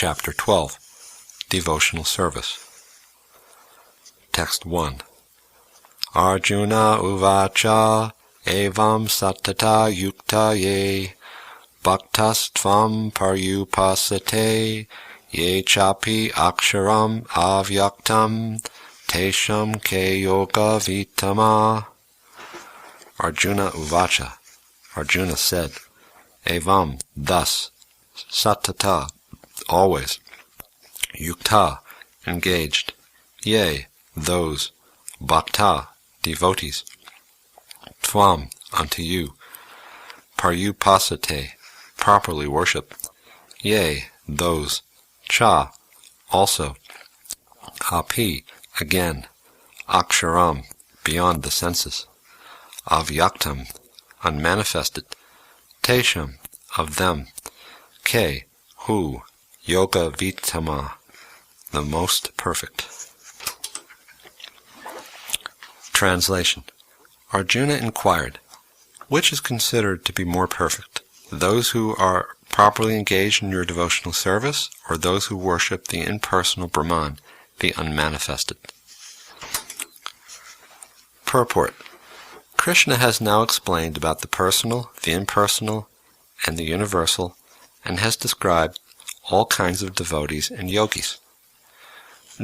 Chapter 12, Devotional Service. Text 1. Arjuna uvacha evam satata yukta ye bhaktas tvam paryupasate ye chapi aksharam avyaktam tesham ke yoga vitama. Arjuna uvacha. Arjuna said, evam, thus, satata, always, yukta, engaged, yea, those, bhakta, devotees, tvam, unto you, paryupasate, properly worship, yea, those, cha, also, api, again, aksharam, beyond the senses, avyaktam, unmanifested, tesham, of them, ke, who, yoga vitama, the most perfect. Translation. Arjuna inquired, which is considered to be more perfect, those who are properly engaged in your devotional service, or those who worship the impersonal Brahman, the unmanifested? Purport. Krishna has now explained about the personal, the impersonal, and the universal, and has described all kinds of devotees and yogis.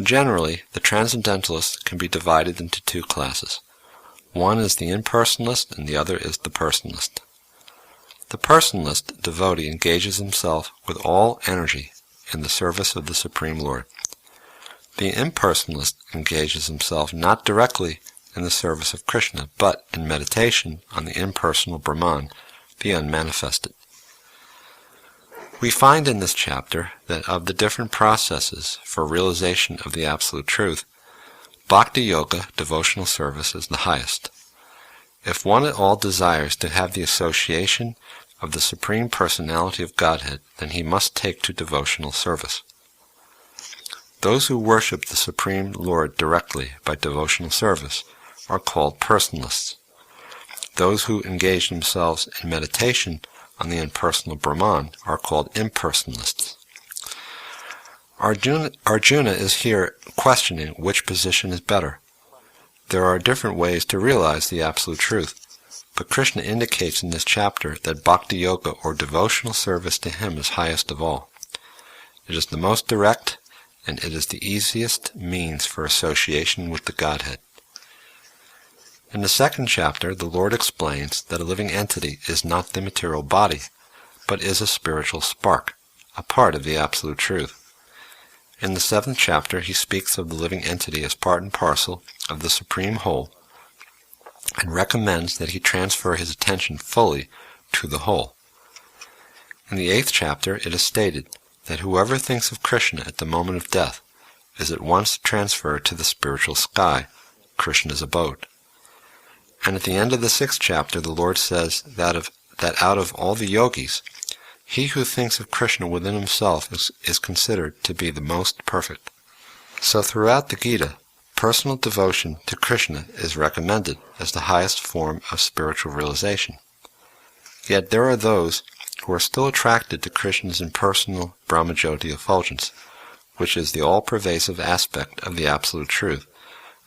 Generally, the transcendentalists can be divided into two classes. One is the impersonalist and the other is the personalist. The personalist devotee engages himself with all energy in the service of the Supreme Lord. The impersonalist engages himself not directly in the service of Krishna, but in meditation on the impersonal Brahman, the unmanifested. We find in this chapter that of the different processes for realization of the Absolute Truth, Bhakti Yoga, devotional service, is the highest. If one at all desires to have the association of the Supreme Personality of Godhead, then he must take to devotional service. Those who worship the Supreme Lord directly by devotional service are called personalists. Those who engage themselves in meditation on the impersonal Brahman are called impersonalists. Arjuna is here questioning which position is better. There are different ways to realize the Absolute Truth, but Krishna indicates in this chapter that Bhakti Yoga or devotional service to him is highest of all. It is the most direct, and it is the easiest means for association with the Godhead. In the second chapter, the Lord explains that a living entity is not the material body, but is a spiritual spark, a part of the Absolute Truth. In the seventh chapter, he speaks of the living entity as part and parcel of the Supreme Whole, and recommends that he transfer his attention fully to the whole. In the eighth chapter, it is stated that whoever thinks of Krishna at the moment of death is at once transferred to the spiritual sky, Krishna's abode. And at the end of the sixth chapter, the Lord says that out of all the yogis, he who thinks of Krishna within himself is considered to be the most perfect. So throughout the Gita, personal devotion to Krishna is recommended as the highest form of spiritual realization. Yet there are those who are still attracted to Krishna's impersonal Brahmajyoti effulgence, which is the all-pervasive aspect of the Absolute Truth,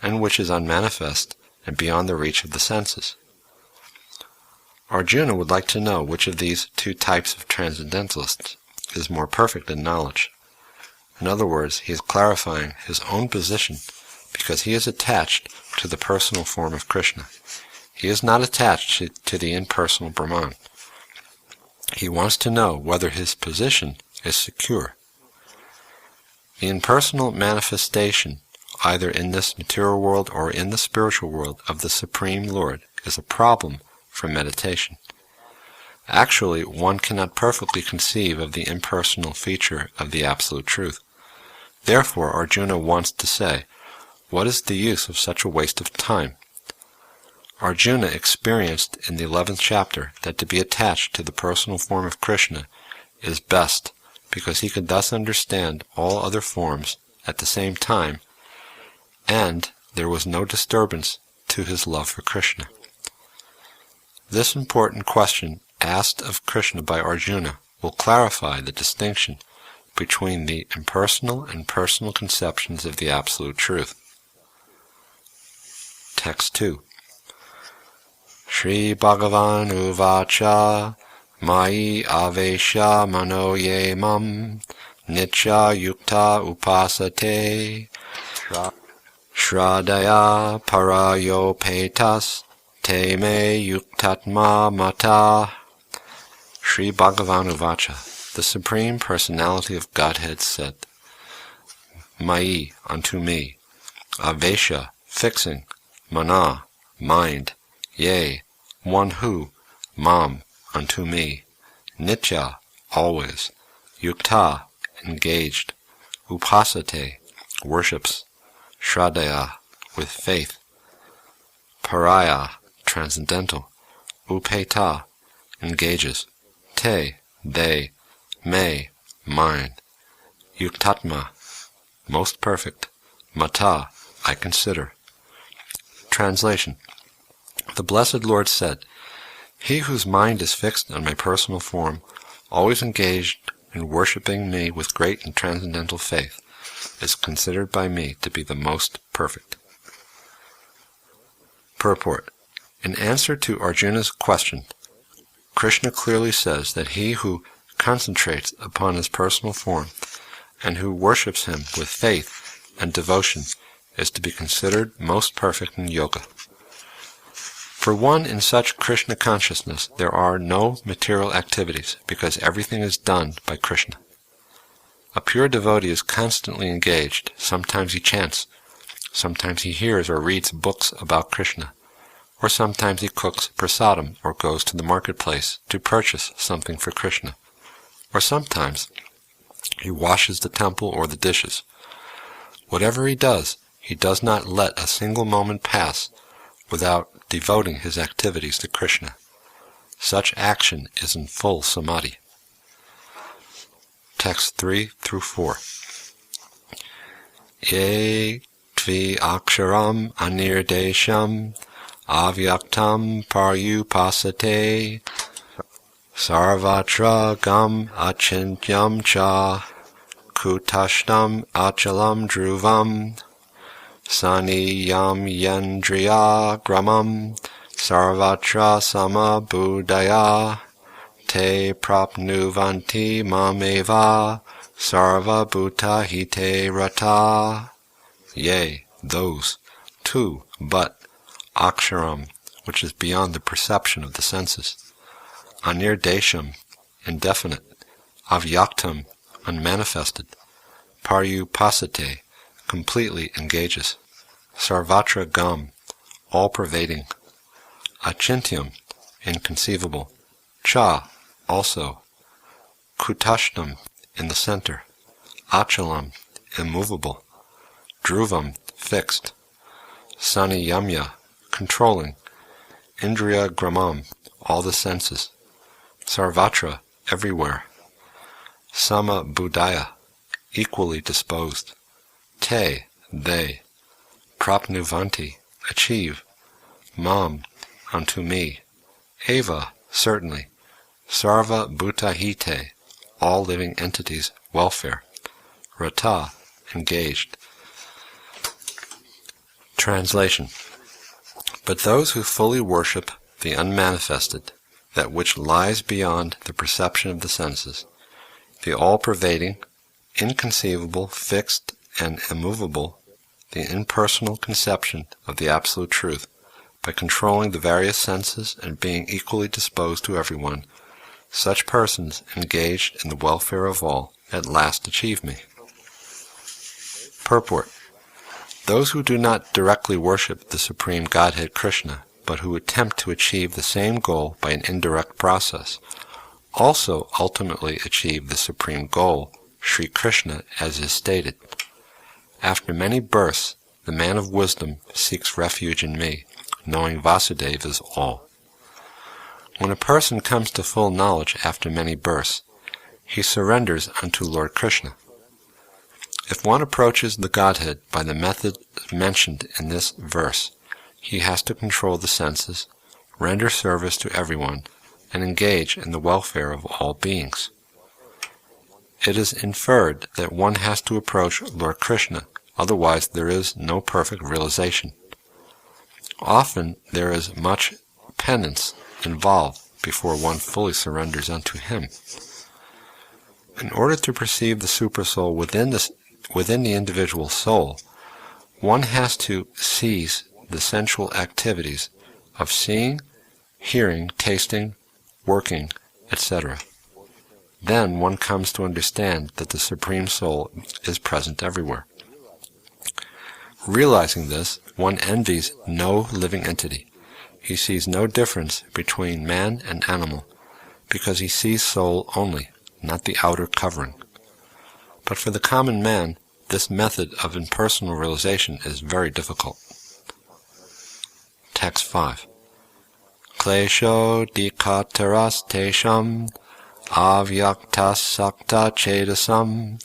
and which is unmanifest and beyond the reach of the senses. Arjuna would like to know which of these two types of transcendentalists is more perfect in knowledge. In other words, he is clarifying his own position because he is attached to the personal form of Krishna. He is not attached to the impersonal Brahman. He wants to know whether his position is secure. The impersonal manifestation, either in this material world or in the spiritual world, of the Supreme Lord is a problem for meditation. Actually, one cannot perfectly conceive of the impersonal feature of the Absolute Truth. Therefore, Arjuna wants to say, what is the use of such a waste of time? Arjuna experienced in the 11th chapter that to be attached to the personal form of Krishna is best, because he could thus understand all other forms at the same time, and there was no disturbance to his love for Krishna. This important question asked of Krishna by Arjuna will clarify the distinction between the impersonal and personal conceptions of the Absolute Truth. Text 2. Shri Bhagavan Uvacha Mai Avesha Manoye Mam Nitya Yukta Upasate Shradaya Parayo Petas Te Me Yuktatma Mata. Shri Bhagavan Uvacha, the Supreme Personality of Godhead said, Mai, unto me, Avesha, fixing, Mana, mind, yea, one who, Mam, unto me, Nitya, always, Yukta, engaged, Upasate, worships, Shradaya, with faith, Paraya, transcendental, Upeta, engages, Te, they, me, mine, Yuktatma, most perfect, Mata, I consider. Translation. The Blessed Lord said, He whose mind is fixed on my personal form, always engaged in worshipping me with great and transcendental faith, is considered by me to be the most perfect. Purport. In answer to Arjuna's question, Krishna clearly says that he who concentrates upon his personal form and who worships him with faith and devotion is to be considered most perfect in yoga. For one in such Krishna consciousness, there are no material activities because everything is done by Krishna. A pure devotee is constantly engaged. Sometimes he chants, sometimes he hears or reads books about Krishna, or sometimes he cooks prasadam or goes to the marketplace to purchase something for Krishna, or sometimes he washes the temple or the dishes. Whatever he does not let a single moment pass without devoting his activities to Krishna. Such action is in full samadhi. Text 3 through 4. Ye tvi aksharam anirdesham avyaktam paryupasate sarvatra gam achintyam cha kutashnam achalam dhruvam saniyam yandriya gramam sarvatra samabudaya te prapnuvanti mameva sarva bhuta hite rata. Yea, those, too, but aksharam, which is beyond the perception of the senses, anirdesham, indefinite, avyaktam, unmanifested, paryupasate, completely engages, sarvatra gam, all-pervading, achintyam, inconceivable, cha, also, kutashnam, in the center, achalam, immovable, dhruvam, fixed, saniyamya, controlling, indriya gramam, all the senses, sarvatra, everywhere, sama buddhaya, equally disposed, te, they, prapnuvanti, achieve, mam, unto me, eva, certainly, sarva bhuta hite, all living entities' welfare, rata, engaged. Translation. But those who fully worship the unmanifested, that which lies beyond the perception of the senses, the all-pervading, inconceivable, fixed, and immovable, the impersonal conception of the Absolute Truth, by controlling the various senses and being equally disposed to everyone, such persons engaged in the welfare of all at last achieve me. Purport. Those who do not directly worship the Supreme Godhead Krishna, but who attempt to achieve the same goal by an indirect process, also ultimately achieve the supreme goal, Sri Krishna, as is stated. After many births, the man of wisdom seeks refuge in me, knowing Vasudeva is all. When a person comes to full knowledge after many births, he surrenders unto Lord Krishna. If one approaches the Godhead by the method mentioned in this verse, he has to control the senses, render service to everyone, and engage in the welfare of all beings. it is inferred that one has to approach Lord Krishna, otherwise there is no perfect realization. Often there is much penance involved before one fully surrenders unto him. In order to perceive the Supersoul within the individual soul, one has to cease the sensual activities of seeing, hearing, tasting, working, etc. Then one comes to understand that the Supreme Soul is present everywhere. Realizing this, one envies no living entity. He sees no difference between man and animal, because he sees soul only, not the outer covering. But for the common man, this method of impersonal realization is very difficult. Text 5. Klesho dikataras tesham avyakta sakta chedasam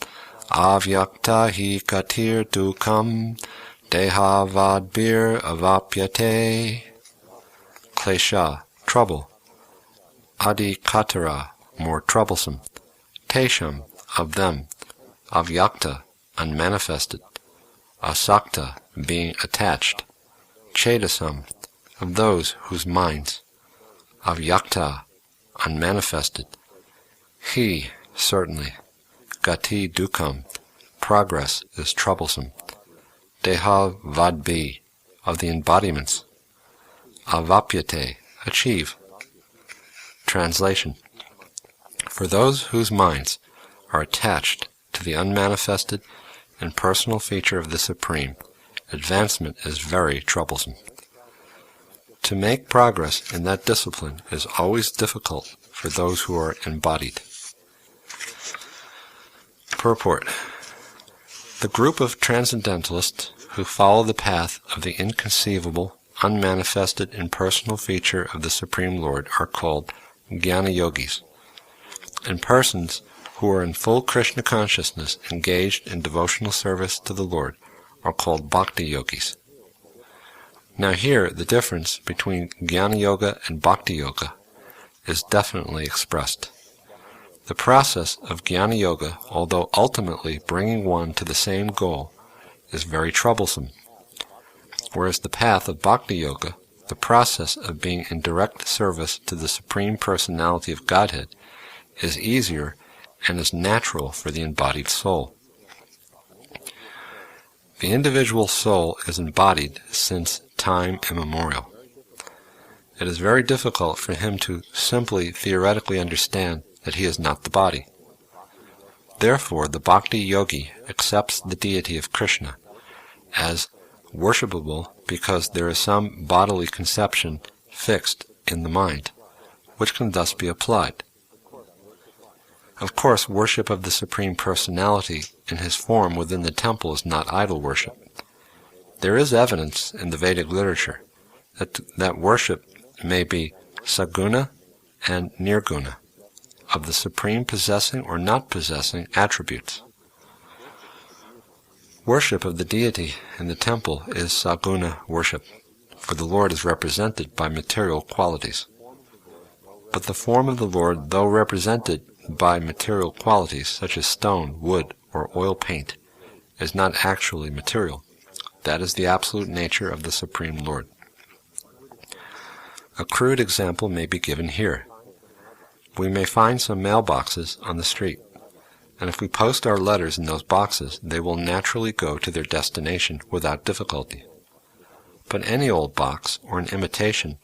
avyakta hi katir dukam dehavadbir avapyate. Klesha, trouble. Adikatara, more troublesome. Tesham, of them. Avyakta, unmanifested. Asakta, being attached. Chedasam, of those whose minds. Avyakta, unmanifested. He, certainly. Gati dukam, progress is troublesome. Deha vadbi, of the embodiments. Avapyate, achieve. Translation. For those whose minds are attached to the unmanifested and personal feature of the Supreme, advancement is very troublesome. To make progress in that discipline is always difficult for those who are embodied. Purport. The group of transcendentalists who follow the path of the inconceivable, unmanifested impersonal feature of the Supreme Lord are called Jnana Yogis, and persons who are in full Krishna consciousness engaged in devotional service to the Lord are called Bhakti Yogis. Now here the difference between Jnana Yoga and Bhakti Yoga is definitely expressed. The process of Jnana Yoga, although ultimately bringing one to the same goal, is very troublesome, whereas the path of Bhakti Yoga, the process of being in direct service to the Supreme Personality of Godhead, is easier and is natural for the embodied soul. The individual soul is embodied since time immemorial. It is very difficult for him to simply theoretically understand that he is not the body. Therefore, the Bhakti Yogi accepts the deity of Krishna as worshipable because there is some bodily conception fixed in the mind, which can thus be applied. Of course, worship of the Supreme Personality in his form within the temple is not idol worship. There is evidence in the Vedic literature that worship may be saguna and nirguna, of the Supreme possessing or not possessing attributes. Worship of the deity in the temple is saguna worship, for the Lord is represented by material qualities. But the form of the Lord, though represented by material qualities such as stone, wood, or oil paint, is not actually material. That is the absolute nature of the Supreme Lord. A crude example may be given here. We may find some mailboxes on the street, and if we post our letters in those boxes, they will naturally go to their destination without difficulty. But any old box, or an imitation,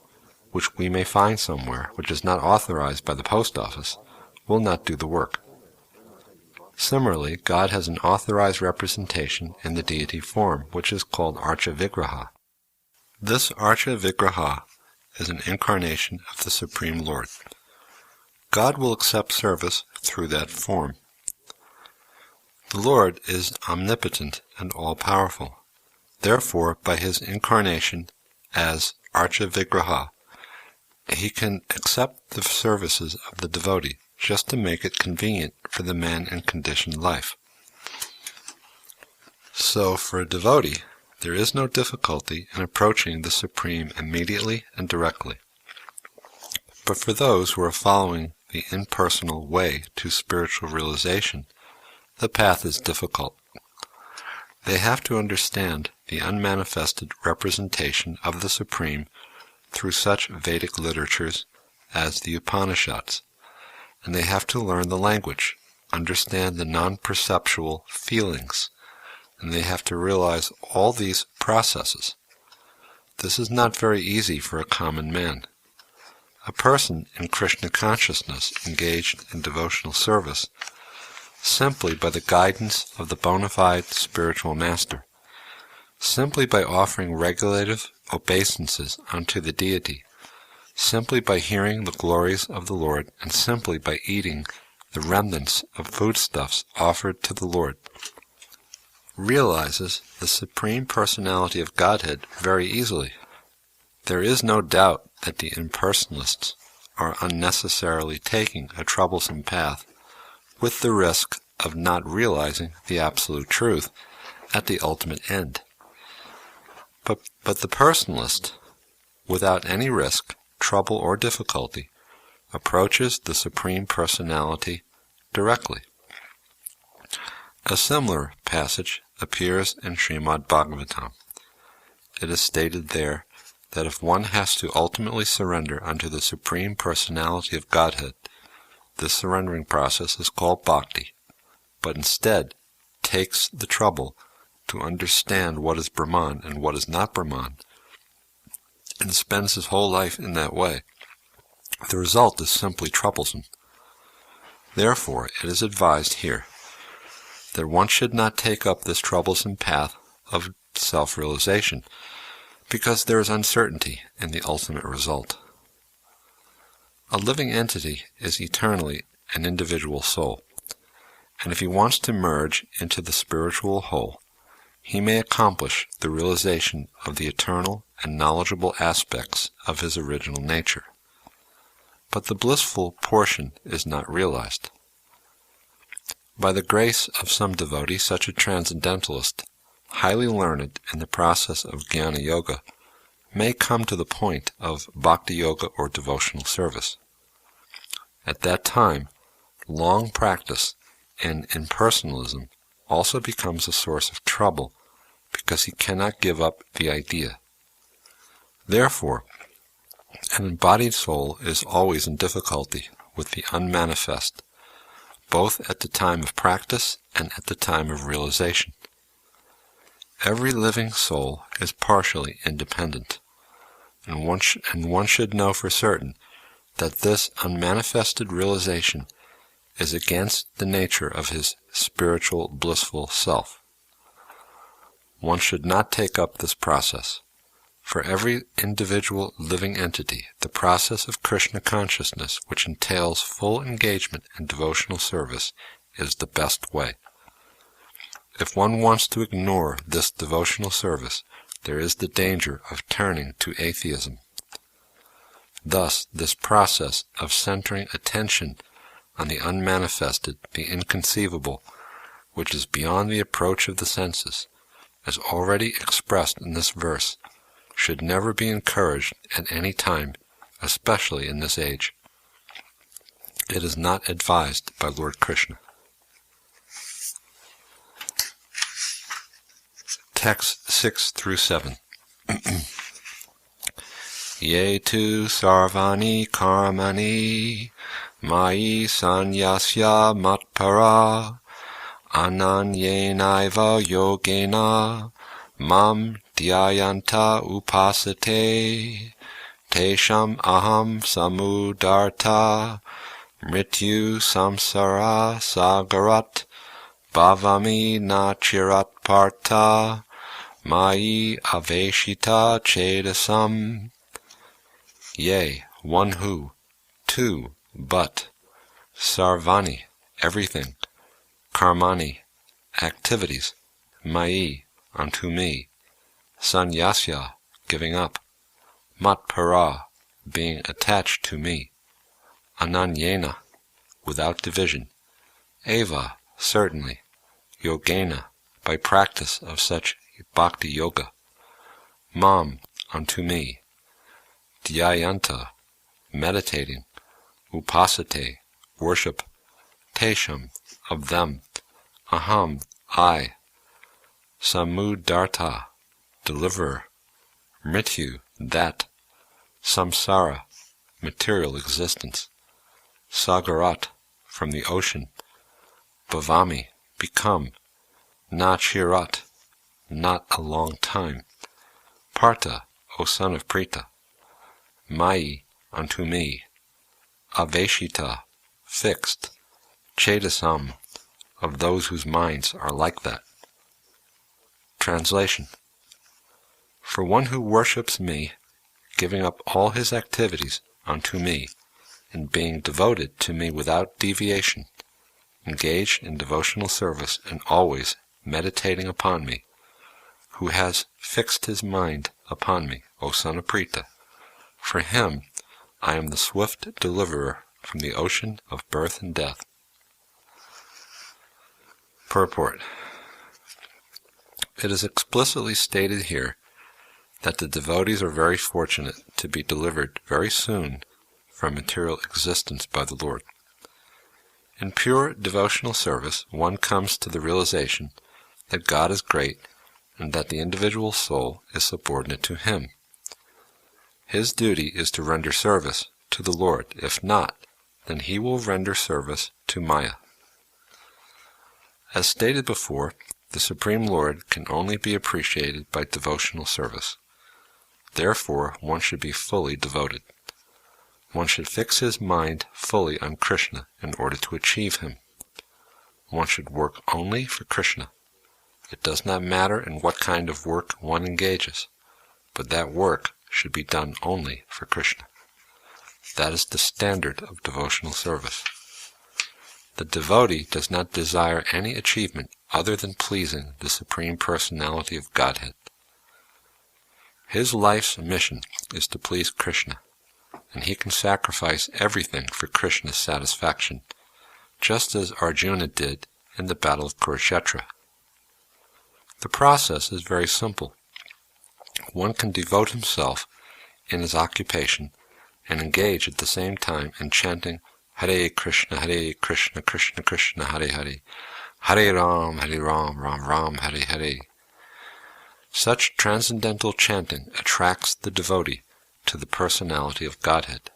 which we may find somewhere, which is not authorized by the post office, will not do the work. Similarly, God has an authorized representation in the deity form, which is called Archa Vigraha. This Archa Vigraha is an incarnation of the Supreme Lord. God will accept service through that form. The Lord is omnipotent and all-powerful. Therefore, by his incarnation as Archa Vigraha, he can accept the services of the devotee just to make it convenient for the man in conditioned life. So, for a devotee, there is no difficulty in approaching the Supreme immediately and directly. But for those who are following the impersonal way to spiritual realization, the path is difficult. They have to understand the unmanifested representation of the Supreme through such Vedic literatures as the Upanishads, and they have to learn the language, understand the non-perceptual feelings, and they have to realize all these processes. This is not very easy for a common man. A person in Krishna consciousness engaged in devotional service, simply by the guidance of the bona fide spiritual master, simply by offering regulative obeisances unto the deity, simply by hearing the glories of the Lord, and simply by eating the remnants of foodstuffs offered to the Lord, realizes the Supreme Personality of Godhead very easily. There is no doubt that the impersonalists are unnecessarily taking a troublesome path, with the risk of not realizing the absolute truth at the ultimate end. But the personalist, without any risk, trouble, or difficulty, approaches the Supreme Personality directly. A similar passage appears in Srimad-bhagavatam. It is stated there that if one has to ultimately surrender unto the Supreme Personality of Godhead, this surrendering process is called bhakti, but instead takes the trouble to understand what is Brahman and what is not Brahman, and spends his whole life in that way, the result is simply troublesome. Therefore, it is advised here that one should not take up this troublesome path of self-realization, because there is uncertainty in the ultimate result. A living entity is eternally an individual soul, and if he wants to merge into the spiritual whole, he may accomplish the realization of the eternal and knowledgeable aspects of his original nature. But the blissful portion is not realized. By the grace of some devotee, such a transcendentalist, highly learned in the process of jnana yoga, may come to the point of bhakti yoga or devotional service. At that time, long practice in impersonalism also becomes a source of trouble, because he cannot give up the idea. Therefore, an embodied soul is always in difficulty with the unmanifest, both at the time of practice and at the time of realization. Every living soul is partially independent, and one should know for certain that this unmanifested realization is against the nature of his spiritual blissful self. One should not take up this process. For every individual living entity, the process of Krishna consciousness, which entails full engagement in devotional service, is the best way. If one wants to ignore this devotional service, there is the danger of turning to atheism. Thus, this process of centering attention on the unmanifested, the inconceivable, which is beyond the approach of the senses, as already expressed in this verse, should never be encouraged at any time, especially in this age. It is not advised by Lord Krishna. Texts 6 through 7. Ye tu sarvani karmani mayi sanyasya matpara ananyenaiva yogena mam dhyayanta upasate tesham aham samudarta mrityu samsara sagarat bhavami nachirat parta mayi aveshita chedasam. Yea, one who, two, but, sarvani, everything, karmani, activities, mayi, unto me, sanyasya, giving up, matpara, being attached to me, ananyena, without division, eva, certainly, yogena, by practice of such bhakti yoga, mam, unto me, dhyayanta, meditating, upasate, worship, tesham, of them, Aham, I, Samudarta, deliverer, Mrityu, that, Samsara, material existence, Sagarat, from the ocean, Bhavami, become, Na Chirat, not a long time, Partha, O son of Prita, Mayi, unto me, Aveshita, fixed, Chedasam, of those whose minds are like that. Translation. For one who worships me, giving up all his activities unto me, and being devoted to me without deviation, engaged in devotional service and always meditating upon me, who has fixed his mind upon me, O son of Prita, for him I am the swift deliverer from the ocean of birth and death. Purport. It is explicitly stated here that the devotees are very fortunate to be delivered very soon from material existence by the Lord. In pure devotional service, one comes to the realization that God is great and that the individual soul is subordinate to Him. His duty is to render service to the Lord. If not, then he will render service to Maya. As stated before, the Supreme Lord can only be appreciated by devotional service. Therefore, one should be fully devoted. One should fix his mind fully on Krishna in order to achieve Him. One should work only for Krishna. It does not matter in what kind of work one engages, but that work should be done only for Krishna. That is the standard of devotional service. The devotee does not desire any achievement other than pleasing the Supreme Personality of Godhead. His life's mission is to please Krishna, and he can sacrifice everything for Krishna's satisfaction, just as Arjuna did in the battle of Kurukshetra. The process is very simple. One can devote himself in his occupation and engage at the same time in chanting Hare Krishna, Krishna Krishna, Hare Hare, Hare Ram, Ram Ram, Hare Hare. Such transcendental chanting attracts the devotee to the personality of Godhead.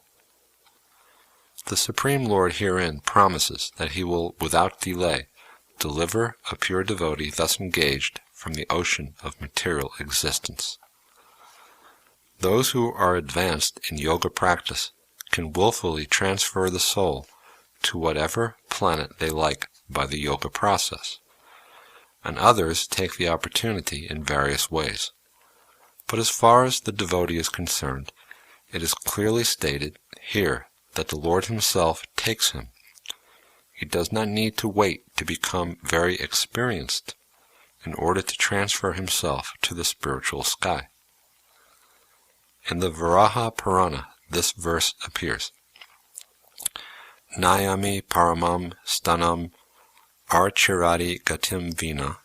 The Supreme Lord herein promises that He will, without delay, deliver a pure devotee thus engaged from the ocean of material existence. Those who are advanced in yoga practice can willfully transfer the soul to whatever planet they like by the yoga process, and others take the opportunity in various ways. But as far as the devotee is concerned, it is clearly stated here that the Lord Himself takes him. He does not need to wait to become very experienced in order to transfer himself to the spiritual sky. In the Varaha Purana, this verse appears. Nayami paramam stanam archirati gatim vina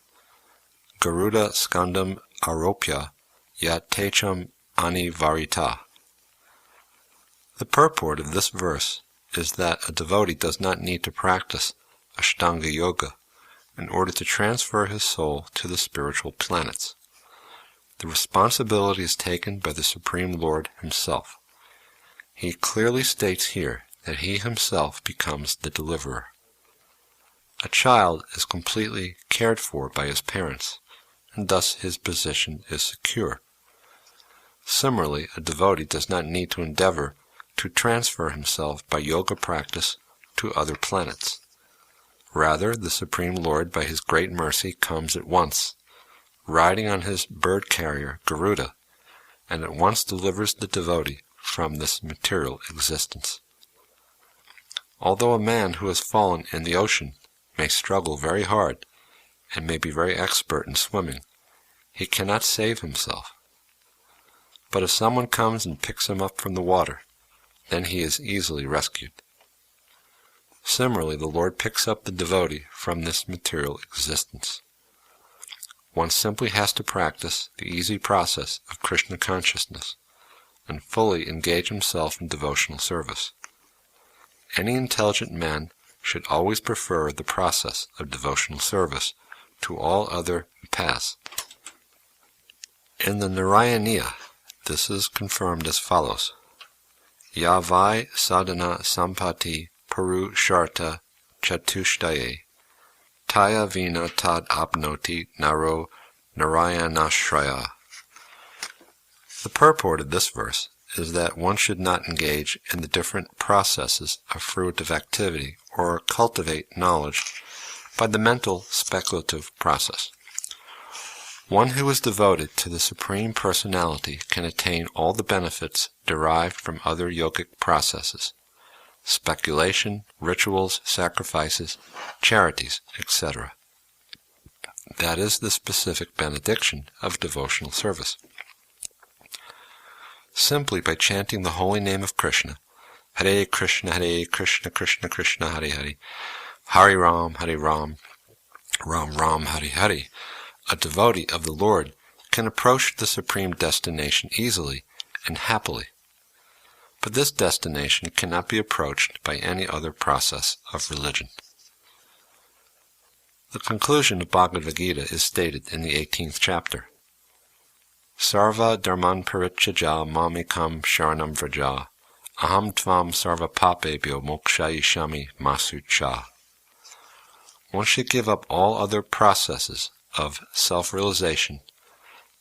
Garuda skandam aropya yat techam anivarita. The purport of this verse is that a devotee does not need to practice Ashtanga Yoga in order to transfer his soul to the spiritual planets. The responsibility is taken by the Supreme Lord Himself. He clearly states here that He Himself becomes the deliverer. A child is completely cared for by his parents, and thus his position is secure. Similarly, a devotee does not need to endeavor to transfer himself by yoga practice to other planets. Rather, the Supreme Lord, by His great mercy, comes at once, riding on His bird carrier, Garuda, and at once delivers the devotee from this material existence. Although a man who has fallen in the ocean may struggle very hard and may be very expert in swimming, he cannot save himself. But if someone comes and picks him up from the water, then he is easily rescued. Similarly, the Lord picks up the devotee from this material existence. One simply has to practice the easy process of Krishna consciousness and fully engage himself in devotional service. Any intelligent man should always prefer the process of devotional service to all other paths. In the Narayaniya, this is confirmed as follows: Yavai sadhana sampati purusharta chatushtaye taya vina tad apnoti naro narayanashraya. The purport of this verse is that one should not engage in the different processes of fruitive activity or cultivate knowledge by the mental speculative process. One who is devoted to the Supreme Personality can attain all the benefits derived from other yogic processes, speculation, rituals, sacrifices, charities, etc. That is the specific benediction of devotional service. Simply by chanting the holy name of Krishna, Hare Krishna, Krishna Krishna, Hare Hare, Hare Ram, Ram Ram, Hare Hare, a devotee of the Lord can approach the supreme destination easily and happily. But this destination cannot be approached by any other process of religion. The conclusion of Bhagavad-gītā is stated in the 18th chapter. Sarva dharman parityaja mamikam sharanam vraja aham tvam sarva papebhyo mokshayishami masucha. One should give up all other processes of self-realization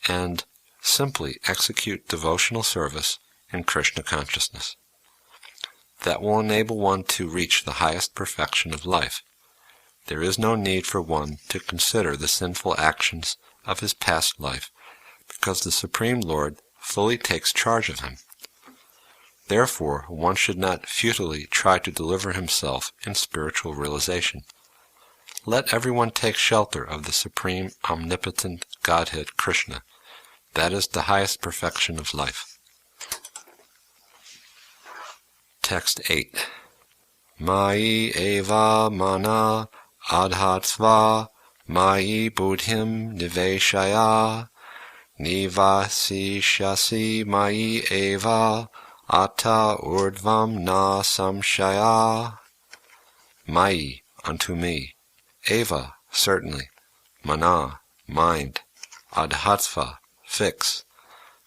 and simply execute devotional service in Krishna consciousness. That will enable one to reach the highest perfection of life. There is no need for one to consider the sinful actions of his past life, because the Supreme Lord fully takes charge of him. Therefore, one should not futilely try to deliver himself in spiritual realization. Let everyone take shelter of the Supreme Omnipotent Godhead Krishna. That is the highest perfection of life. Text 8. Mai eva mana adhatsva mai buddhim niveshaya nivasishasi mai eva atta urdvam na samshaya. Mai, unto me. Eva, certainly. Mana, mind. Adhatsva, fix.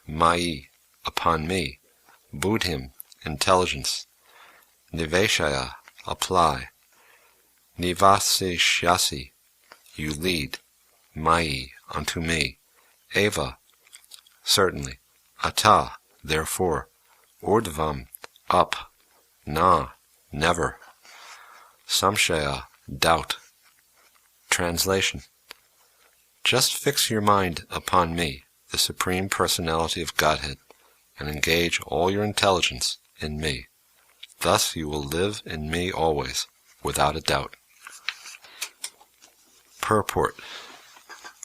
Mai, upon me. Buddhim, intelligence. Niveshaya, apply. Nivasishyasi, you lead. Mai, unto me. Eva, certainly. Atta, therefore. Urdvam, up. Na, never. Samshaya, doubt. Translation. Just fix your mind upon me, the Supreme Personality of Godhead, and engage all your intelligence in me. Thus you will live in me always, without a doubt. Purport.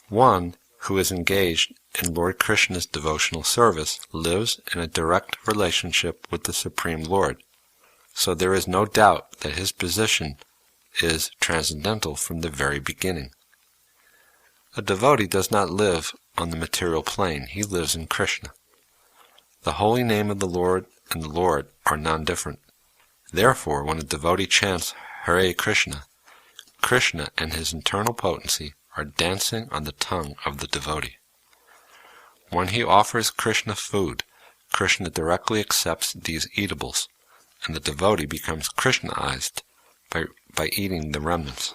One who is engaged in Lord Krishna's devotional service lives in a direct relationship with the Supreme Lord, so there is no doubt that his position is transcendental from the very beginning. A devotee does not live on the material plane, he lives in Krishna. The holy name of the Lord and the Lord are non-different. Therefore, when a devotee chants Hare Krishna, Krishna and his internal potency are dancing on the tongue of the devotee. When he offers Krishna food, Krishna directly accepts these eatables, and the devotee becomes Krishnaized by eating the remnants.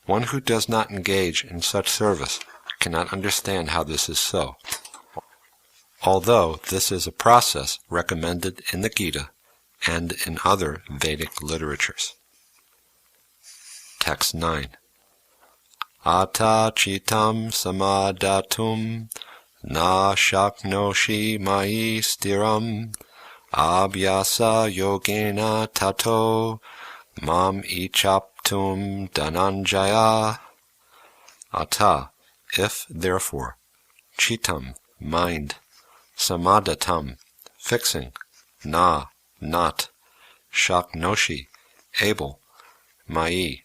One who does not engage in such service cannot understand how this is so, although this is a process recommended in the Gita and in other Vedic literatures. Text 9. Ata chitam samadatum na shaknoshi mai stiram abhyasa yogena tato mam ichaptum dhananjaya. Ata, if therefore, chitam, mind, samadatam, fixing, na, not, shaknoshi, able, mai,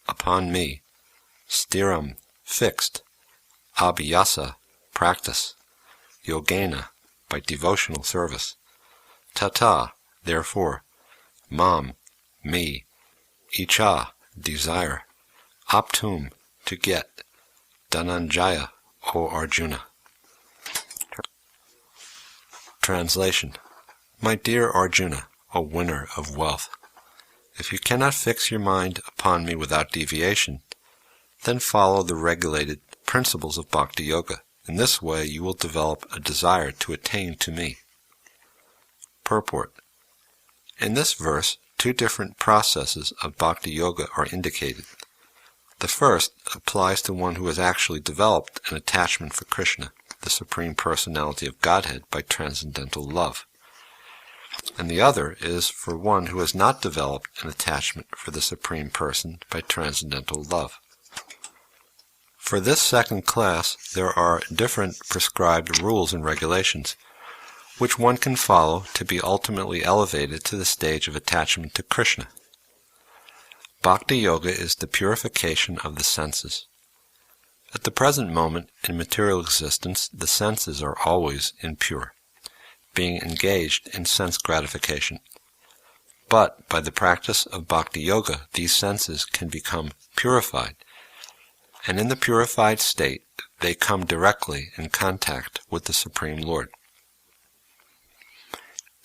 upon me, stiram, fixed, abhyasa, practice, yogena, by devotional service, tata, therefore, mam, me, icha, desire, aptum, to get, dhananjaya, O Arjuna. Translation. My dear Arjuna, O winner of wealth, if you cannot fix your mind upon me without deviation, then follow the regulated principles of Bhakti Yoga. In this way you will develop a desire to attain to me. Purport. In this verse, two different processes of Bhakti Yoga are indicated. The first applies to one who has actually developed an attachment for Krishna, the Supreme Personality of Godhead, by transcendental love. And the other is for one who has not developed an attachment for the Supreme Person by transcendental love. For this second class, there are different prescribed rules and regulations, which one can follow to be ultimately elevated to the stage of attachment to Krishna. Bhakti Yoga is the purification of the senses. At the present moment, in material existence, the senses are always impure, being engaged in sense gratification. But by the practice of Bhakti Yoga, these senses can become purified, and in the purified state, they come directly in contact with the Supreme Lord.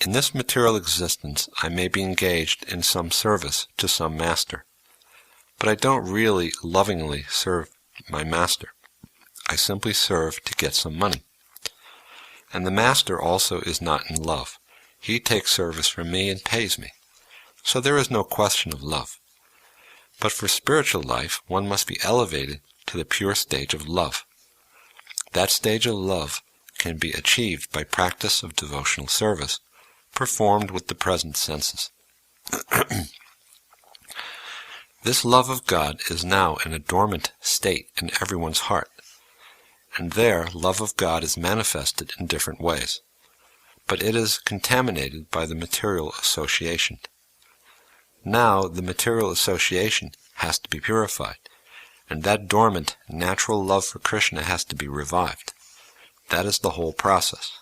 In this material existence, I may be engaged in some service to some master, but I don't really lovingly serve my master. I simply serve to get some money. And the master also is not in love. He takes service from me and pays me. So there is no question of love. But for spiritual life, one must be elevated to the pure stage of love. That stage of love can be achieved by practice of devotional service, performed with the present senses. This love of God is now in a dormant state in everyone's heart, and there love of God is manifested in different ways, but it is contaminated by the material association. Now the material association has to be purified, and that dormant natural love for Krishna has to be revived. That is the whole process.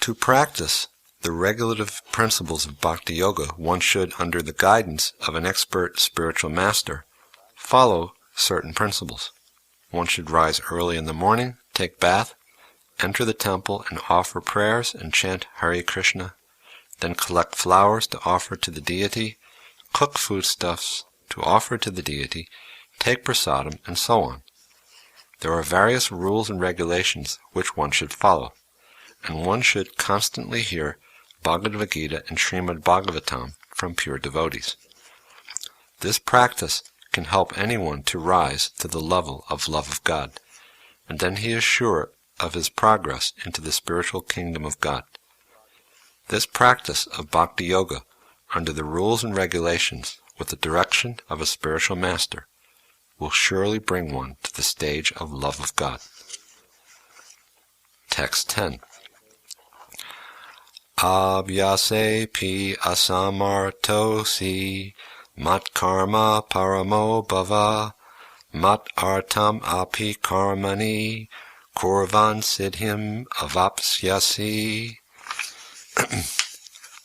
To practice the regulative principles of Bhakti Yoga, one should, under the guidance of an expert spiritual master, follow certain principles. One should rise early in the morning, take bath, enter the temple and offer prayers and chant Hare Krishna, then collect flowers to offer to the deity, cook foodstuffs to offer to the deity, take prasadam, and so on. There are various rules and regulations which one should follow, and one should constantly hear Bhagavad-gītā and srimad-bhagavatam from pure devotees. This practice can help anyone to rise to the level of love of God, and then he is sure of his progress into the spiritual kingdom of God. This practice of Bhakti Yoga, under the rules and regulations, with the direction of a spiritual master, will surely bring one to the stage of love of God. Text 10. Abhyase pi asamartosi mat karma paramo bhava mat artam api karmani kurvan siddhim avapsyasi.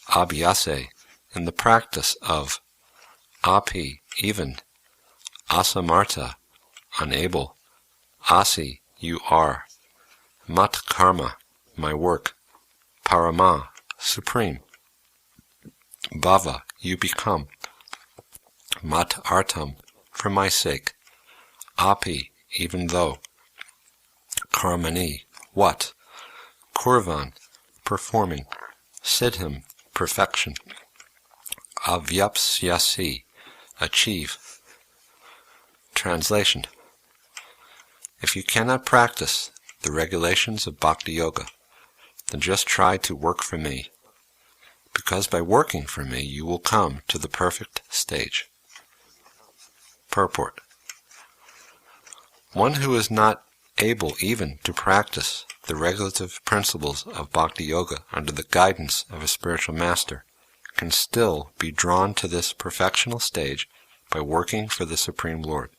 Abhyase, in the practice of, api, even, asamarta, unable, asi, you are, mat karma, my work, parama, supreme, bhava, you become, mat artam, for my sake, api, even though, karmani, what, kurvan, performing, siddhim, perfection, avyapsyasi, achieve. Translation. If you cannot practice the regulations of Bhakti Yoga, then just try to work for me, because by working for me you will come to the perfect stage. Purport. One who is not able even to practice the regulative principles of Bhakti Yoga under the guidance of a spiritual master can still be drawn to this perfectional stage by working for the Supreme Lord.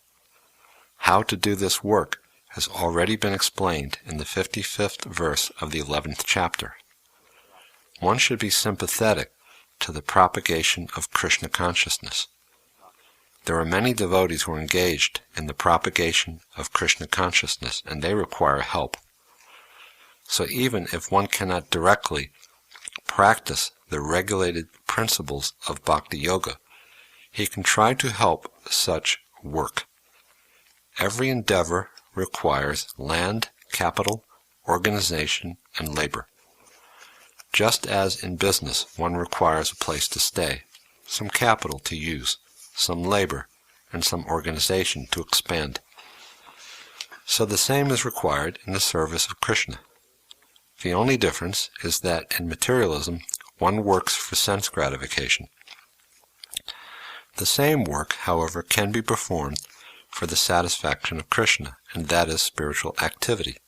How to do this work has already been explained in the 55th verse of the 11th chapter. One should be sympathetic to the propagation of Krishna consciousness. There are many devotees who are engaged in the propagation of Krishna consciousness, and they require help. So even if one cannot directly practice the regulated principles of bhakti yoga, he can try to help such work. Every endeavor requires land, capital, organization, and labor. Just as in business one requires a place to stay, some capital to use, some labor, and some organization to expand. So the same is required in the service of Krishna. The only difference is that in materialism one works for sense gratification. The same work, however, can be performed for the satisfaction of Krishna, and that is spiritual activity.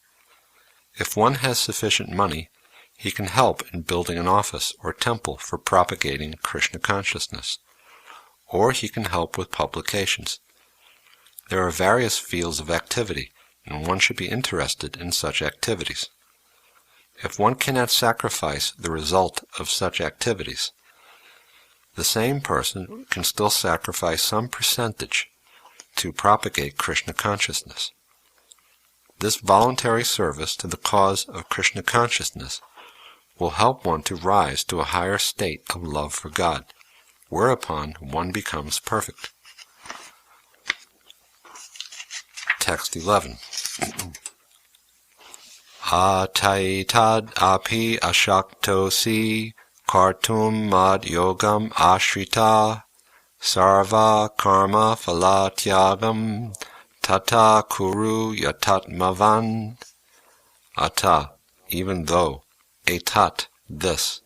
If one has sufficient money, he can help in building an office or temple for propagating Krishna consciousness, or he can help with publications. There are various fields of activity, and one should be interested in such activities. If one cannot sacrifice the result of such activities, the same person can still sacrifice some percentage to propagate Krishna consciousness. This voluntary service to the cause of Krishna consciousness will help one to rise to a higher state of love for God, whereupon one becomes perfect. Text 11. Ataitad api ashaktosi kartum mad yogam ashrita sarva karma phalatyagam tata kuru yatatmavan. Ata, even though, etat, this,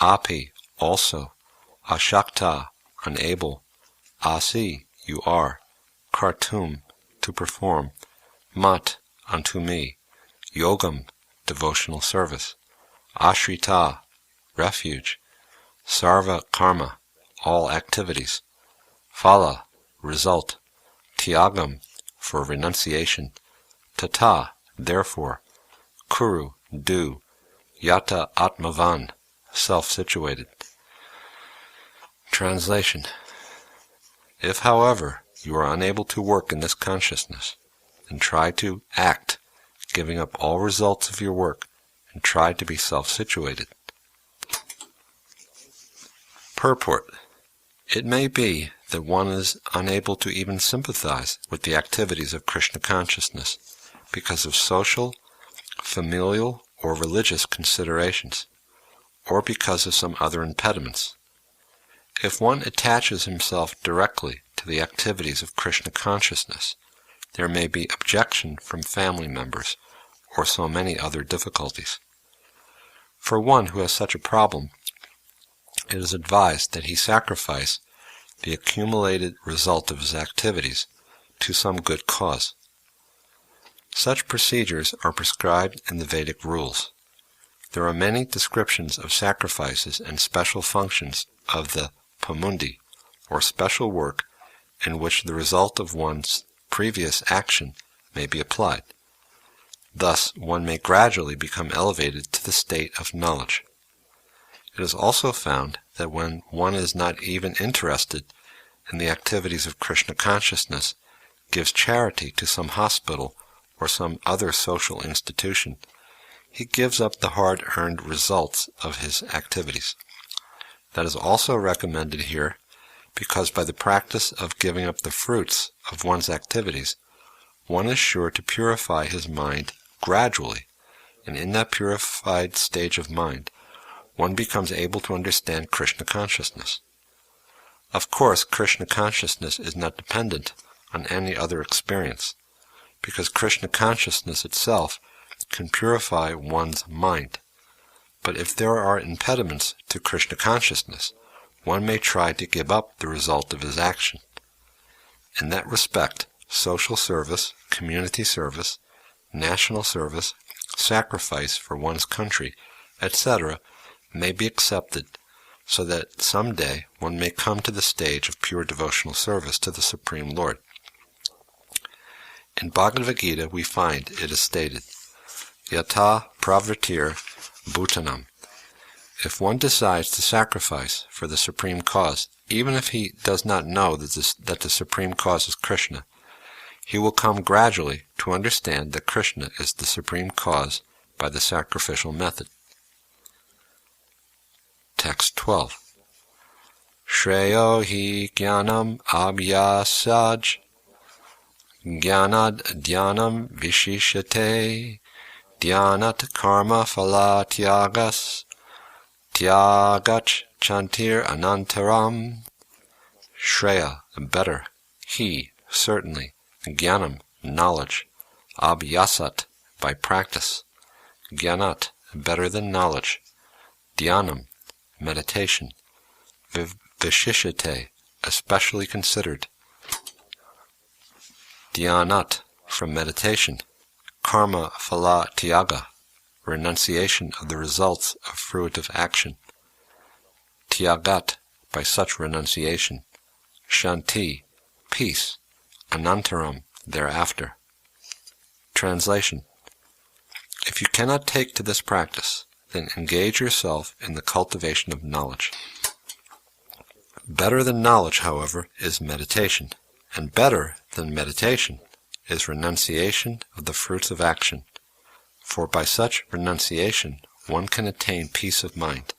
api, also, ashakta, unable, asi, you are, kartum, to perform, mat, unto me, yogam, devotional service, ashrita, refuge, sarva karma, all activities, phala, result, tyagam, for renunciation, tata, therefore, kuru, do, yata atmavan, self-situated. Translation. If, however, you are unable to work in this consciousness, then try to act, giving up all results of your work, and try to be self-situated. Purport. It may be that one is unable to even sympathize with the activities of Krishna consciousness because of social, familial, or religious considerations, or because of some other impediments. If one attaches himself directly to the activities of Krishna consciousness, there may be objection from family members, or so many other difficulties. For one who has such a problem, it is advised that he sacrifice the accumulated result of his activities to some good cause. Such procedures are prescribed in the Vedic rules. There are many descriptions of sacrifices and special functions of the pamundi, or special work in which the result of one's previous action may be applied. Thus, one may gradually become elevated to the state of knowledge. It is also found that when one is not even interested in the activities of Krishna consciousness, gives charity to some hospital or some other social institution, he gives up the hard-earned results of his activities. That is also recommended here because by the practice of giving up the fruits of one's activities, one is sure to purify his mind gradually, and in that purified stage of mind, one becomes able to understand Krishna consciousness. Of course, Krishna consciousness is not dependent on any other experience, because Krishna consciousness itself can purify one's mind. But if there are impediments to Krishna consciousness, one may try to give up the result of his action. In that respect, social service, community service, national service, sacrifice for one's country, etc., may be accepted, so that someday one may come to the stage of pure devotional service to the Supreme Lord. In Bhagavad-gītā we find it is stated, Yata pravritir bhutanam. If one decides to sacrifice for the supreme cause, even if he does not know that the supreme cause is Krishna, he will come gradually to understand that Krishna is the supreme cause by the sacrificial method. Text 12. Shreyo hi jnanam abhyasaj jnanad dhyanam vishishate dhyanat karma phala tyagas tyagach chantir anantaram. Shreya, better, he, certainly, jnanam, knowledge, abhyasat, by practice, jnanat, better than knowledge, dhyanam, meditation, vishishate, especially considered, dhyanat, from meditation, karma phala tyaga, renunciation of the results of fruitive action, tyagat, by such renunciation, shanti, peace, anantaram, thereafter. Translation. If you cannot take to this practice, then engage yourself in the cultivation of knowledge. Better than knowledge, however, is meditation, and better than meditation is renunciation of the fruits of action, for by such renunciation one can attain peace of mind.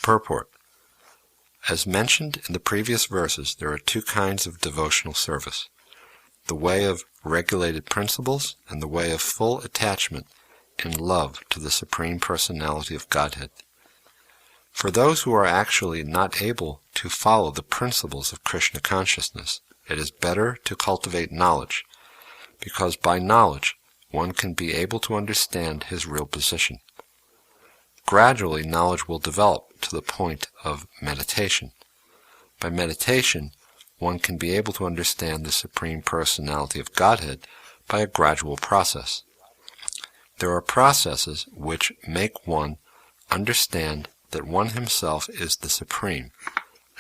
Purport. As mentioned in the previous verses, there are two kinds of devotional service: the way of regulated principles and the way of full attachment in love to the Supreme Personality of Godhead. For those who are actually not able to follow the principles of Krishna consciousness, it is better to cultivate knowledge, because by knowledge one can be able to understand his real position. Gradually, knowledge will develop to the point of meditation. By meditation, one can be able to understand the Supreme Personality of Godhead by a gradual process. There are processes which make one understand that one himself is the Supreme,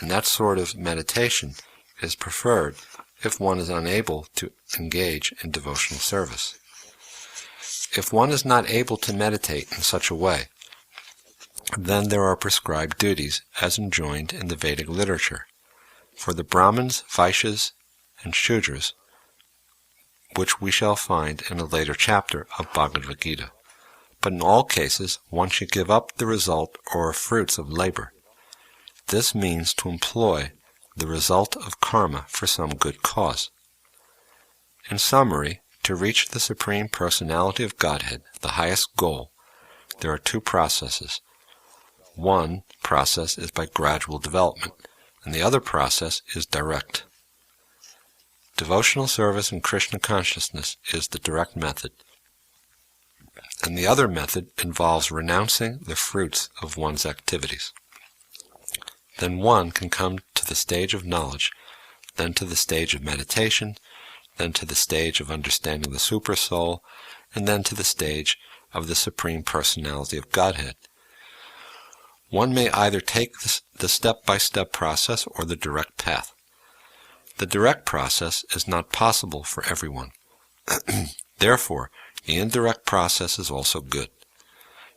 and that sort of meditation is preferred if one is unable to engage in devotional service. If one is not able to meditate in such a way, then there are prescribed duties as enjoined in the Vedic literature for the Brahmins, Vaishyas, and Shudras, which we shall find in a later chapter of Bhagavad-gītā. But in all cases, one should give up the result or fruits of labor. This means to employ the result of karma for some good cause. In summary, to reach the Supreme Personality of Godhead, the highest goal, there are two processes. One process is by gradual development, and the other process is direct. Devotional service in Krishna consciousness is the direct method, and the other method involves renouncing the fruits of one's activities. Then one can come to the stage of knowledge, then to the stage of meditation, then to the stage of understanding the Supersoul, and then to the stage of the Supreme Personality of Godhead. One may either take the step-by-step process or the direct path. The direct process is not possible for everyone. Therefore, the indirect process is also good.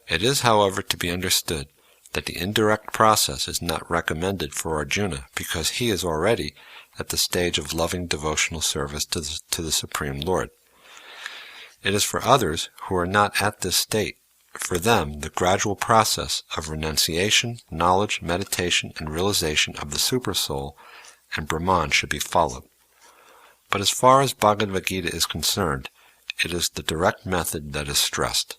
It is, however, to be understood that the indirect process is not recommended for Arjuna because he is already at the stage of loving devotional service to the Supreme Lord. It is for others who are not at this state. For them, the gradual process of renunciation, knowledge, meditation, and realization of the Supersoul and Brahman should be followed. But as far as Bhagavad-gītā is concerned, it is the direct method that is stressed.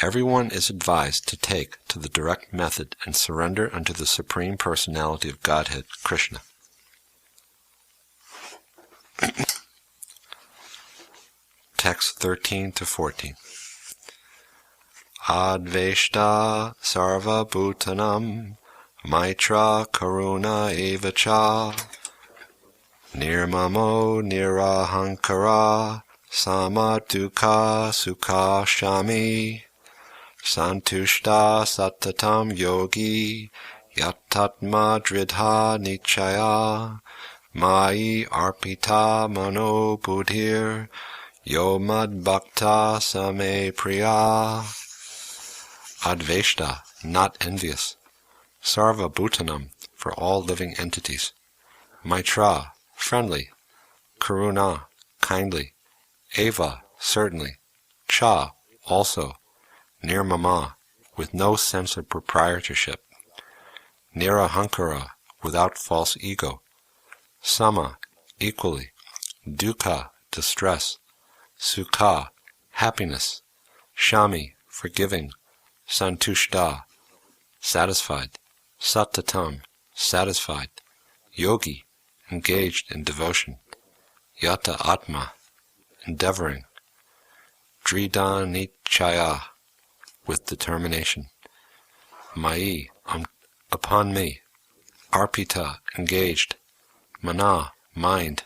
Everyone is advised to take to the direct method and surrender unto the Supreme Personality of Godhead, Krishna. Text 13 to 14. Adveshta sarva bhutanam maitra karuna evacha nirmamo nirahankara samadukha sukha shami santushta satatam yogi yatatma dridha nichaya mai arpita mano buddhir yomad bhakta same priya. Adveshta, not envious. Sarva Bhutanam, for all living entities. Maitra, friendly. Karuna, kindly. Eva, certainly. Cha, also. Nirmama, with no sense of proprietorship. Nirahankara, without false ego. Sama, equally. Dukkha, distress. Sukha, happiness. Shami, forgiving. Santushta, satisfied. Satatam, satisfied. Yogi, engaged in devotion. Yata Atma, endeavoring. Dridanichaya, with determination. Mai, upon me. Arpita, engaged. Mana, mind.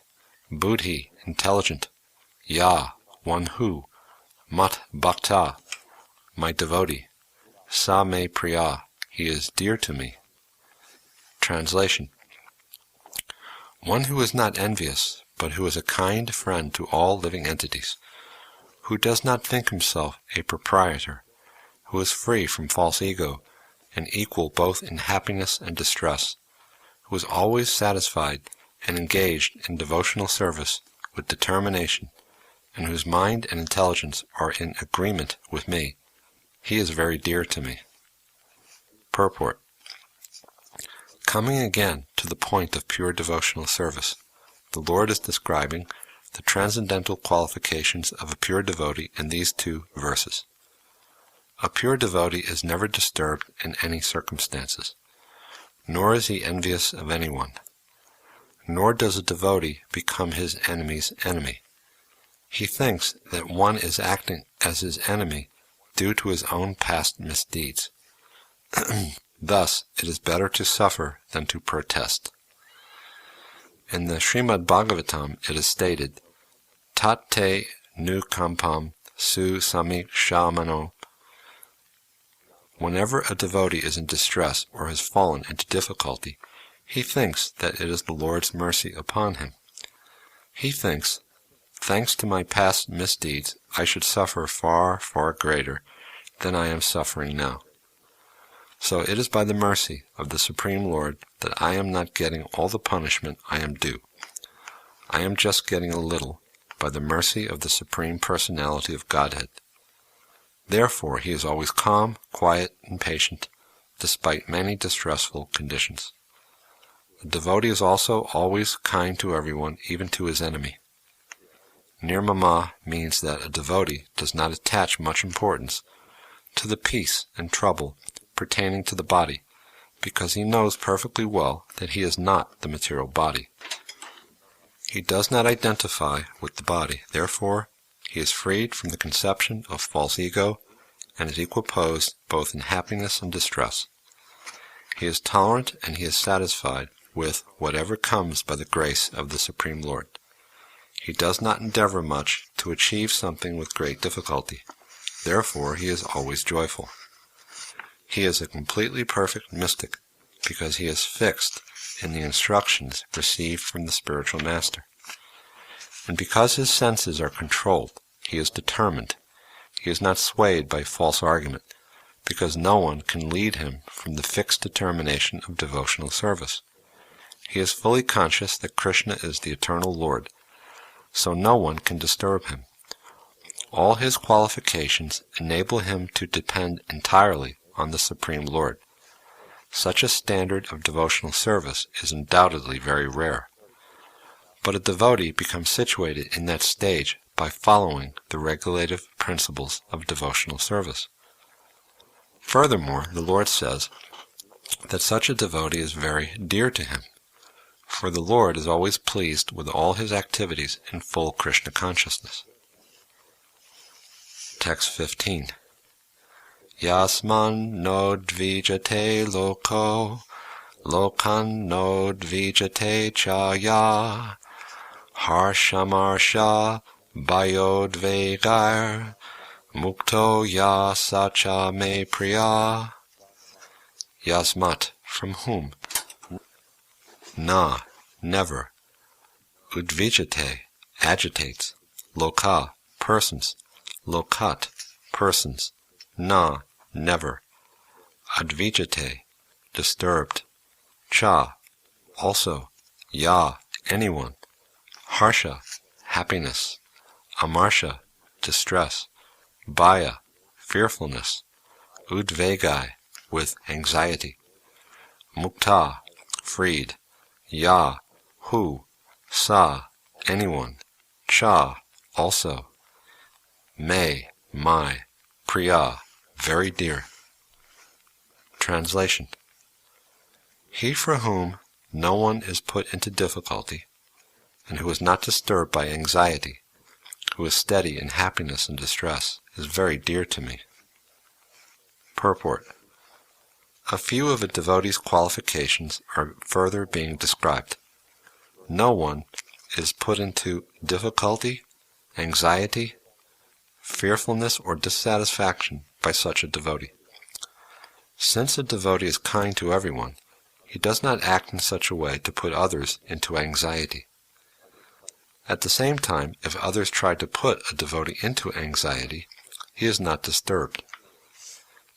Buddhi, intelligent. Ya, one who. Mat bhakta, my devotee. Sa me priya, he is dear to me. Translation. One who is not envious, but who is a kind friend to all living entities, who does not think himself a proprietor, who is free from false ego, and equal both in happiness and distress, who is always satisfied and engaged in devotional service with determination, and whose mind and intelligence are in agreement with me, he is very dear to me. Purport. Coming again to the point of pure devotional service, the Lord is describing the transcendental qualifications of a pure devotee in these 2 verses. A pure devotee is never disturbed in any circumstances, nor is he envious of anyone, nor does a devotee become his enemy's enemy. He thinks that one is acting as his enemy due to his own past misdeeds. Thus, it is better to suffer than to protest. In the srimad-bhagavatam it is stated, Tat te nukampam su samikshamano. Whenever a devotee is in distress or has fallen into difficulty, he thinks that it is the Lord's mercy upon him. He thinks, thanks to my past misdeeds, I should suffer far, far greater than I am suffering now. So it is by the mercy of the Supreme Lord that I am not getting all the punishment I am due. I am just getting a little by the mercy of the Supreme Personality of Godhead. Therefore he is always calm, quiet, and patient, despite many distressful conditions. The devotee is also always kind to everyone, even to his enemy. Nirmama means that a devotee does not attach much importance to the peace and trouble pertaining to the body, because he knows perfectly well that he is not the material body. He does not identify with the body, therefore he is freed from the conception of false ego and is equiposed both in happiness and distress. He is tolerant and he is satisfied with whatever comes by the grace of the Supreme Lord. He does not endeavor much to achieve something with great difficulty. Therefore he is always joyful. He is a completely perfect mystic because he is fixed in the instructions received from the spiritual master. And because his senses are controlled, he is determined. He is not swayed by false argument, because no one can lead him from the fixed determination of devotional service. He is fully conscious that Krishna is the eternal Lord, so no one can disturb him. All his qualifications enable him to depend entirely on the Supreme Lord. Such a standard of devotional service is undoubtedly very rare. But a devotee becomes situated in that stage by following the regulative principles of devotional service. Furthermore, the Lord says that such a devotee is very dear to him, for the Lord is always pleased with all his activities in full Krishna consciousness. Text 15. Yasman no dvijate loko, lokan no dvijate chaya, harshamarsha bayodvegar, mukto ya sacha me priya. Yasmat, from whom? Na, never. Udvijate, agitates. Loka, persons. Lokat, persons. Na, never. advijate, disturbed. Cha, also. Ya, anyone. Harsha, happiness. Amarsha, distress. Bhaya, fearfulness. Udvegai, with anxiety. Mukta, freed. Ya, who. Sa, anyone. Cha, also. Me, my. Priya, very dear. Translation. He for whom no one is put into difficulty, and who is not disturbed by anxiety, who is steady in happiness and distress, is very dear to me. Purport. A few of a devotee's qualifications are further being described. No one is put into difficulty, anxiety, fearfulness, or dissatisfaction by such a devotee. Since a devotee is kind to everyone, he does not act in such a way to put others into anxiety. At the same time, if others try to put a devotee into anxiety, he is not disturbed.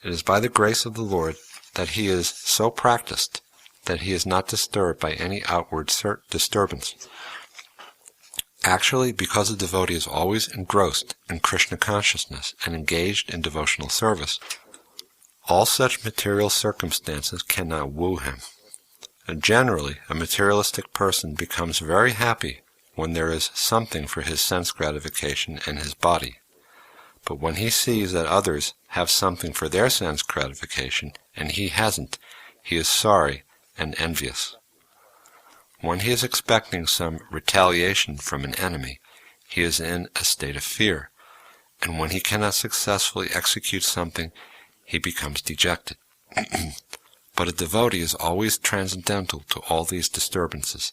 It is by the grace of the Lord that he is so practiced that he is not disturbed by any outward disturbance. Actually, because a devotee is always engrossed in Krishna consciousness and engaged in devotional service, all such material circumstances cannot woo him. And generally, a materialistic person becomes very happy when there is something for his sense gratification in his body. But when he sees that others have something for their sense gratification and he hasn't, he is sorry and envious. When he is expecting some retaliation from an enemy, he is in a state of fear, and when he cannot successfully execute something, he becomes dejected. But a devotee is always transcendental to all these disturbances.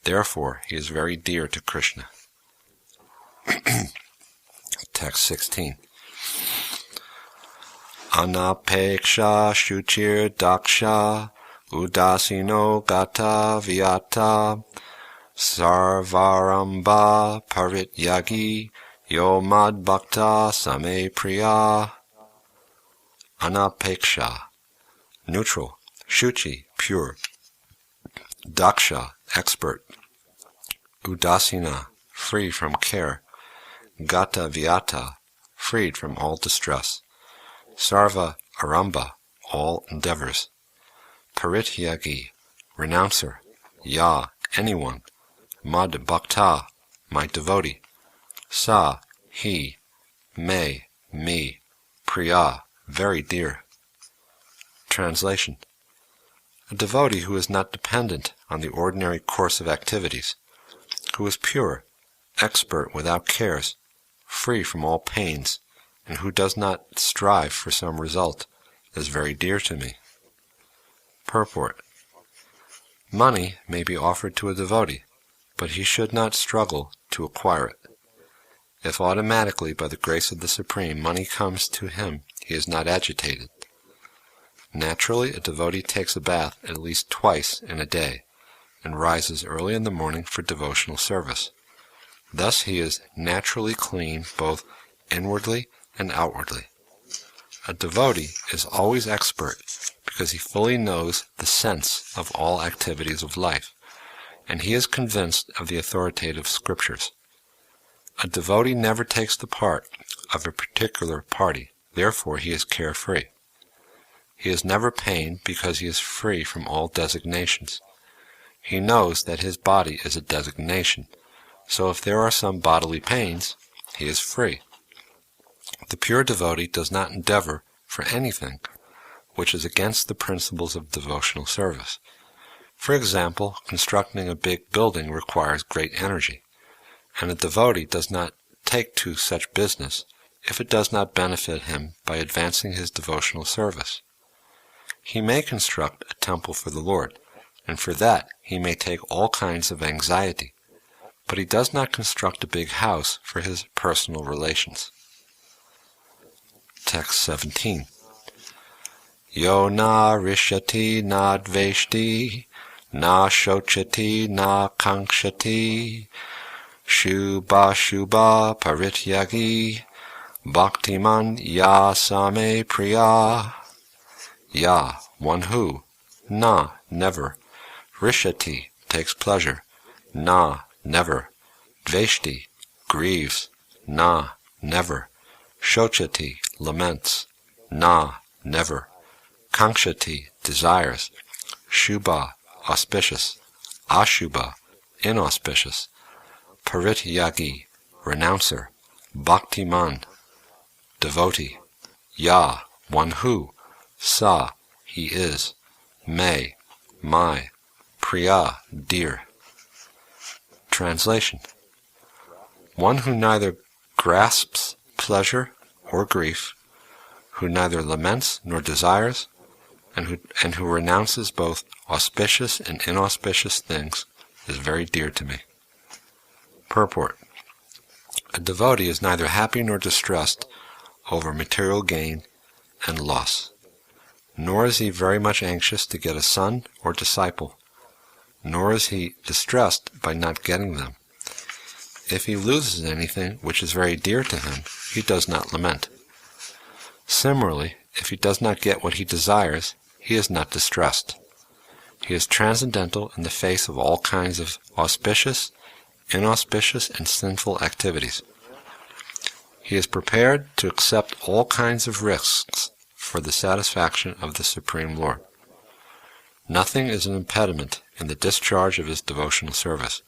Therefore, he is very dear to Krishna. Text 16. Anapeksha shuchir daksha udasino gata vyata sarvaramba parityagi yo mad bhakta same priya. Anapeksha, neutral. Shuchi, pure. Daksha, expert. Udasina, free from care. Gata vyata, freed from all distress. Sarva aramba, all endeavors. Parityagi, renouncer. Ya, anyone. Mad bhakta, my devotee. Sa, he. Me, me. Priya, very dear. Translation. A devotee who is not dependent on the ordinary course of activities, who is pure, expert without cares, free from all pains, and who does not strive for some result, is very dear to me. Purport. Money may be offered to a devotee, but he should not struggle to acquire it. If automatically, by the grace of the Supreme, money comes to him, he is not agitated. Naturally, a devotee takes a bath at least twice in a day, and rises early in the morning for devotional service. Thus he is naturally clean both inwardly and outwardly. A devotee is always expert because he fully knows the sense of all activities of life, and he is convinced of the authoritative scriptures. A devotee never takes the part of a particular party, therefore he is carefree. He is never pained because he is free from all designations. He knows that his body is a designation, so if there are some bodily pains, he is free. The pure devotee does not endeavor for anything which is against the principles of devotional service. For example, constructing a big building requires great energy, and a devotee does not take to such business if it does not benefit him by advancing his devotional service. He may construct a temple for the Lord, and for that he may take all kinds of anxiety, but he does not construct a big house for his personal relations. Text 17. Yo na rishyati na dveshti, na shochati na kankshati, shubha shubha parityagi, bhaktiman ya same priya. Ya, one who. Na, never. Rishati, takes pleasure. Na, never. Dveshti, grieves. Na, never. Shochati, laments. Na, never. Kankshati, desires. Shubha, auspicious. Ashubha, inauspicious. Parityagi, renouncer. Bhaktiman, devotee. Ya, one who. Sa, he is. Me, my. Priya, dear. Translation. One who neither grasps pleasure or grief, who neither laments nor desires, and who renounces both auspicious and inauspicious things, is very dear to me. Purport. A devotee is neither happy nor distressed over material gain and loss, nor is he very much anxious to get a son or disciple, nor is he distressed by not getting them. If he loses anything which is very dear to him, he does not lament. Similarly, if he does not get what he desires, he is not distressed. He is transcendental in the face of all kinds of auspicious, inauspicious, and sinful activities. He is prepared to accept all kinds of risks for the satisfaction of the Supreme Lord. Nothing is an impediment in the discharge of his devotional service.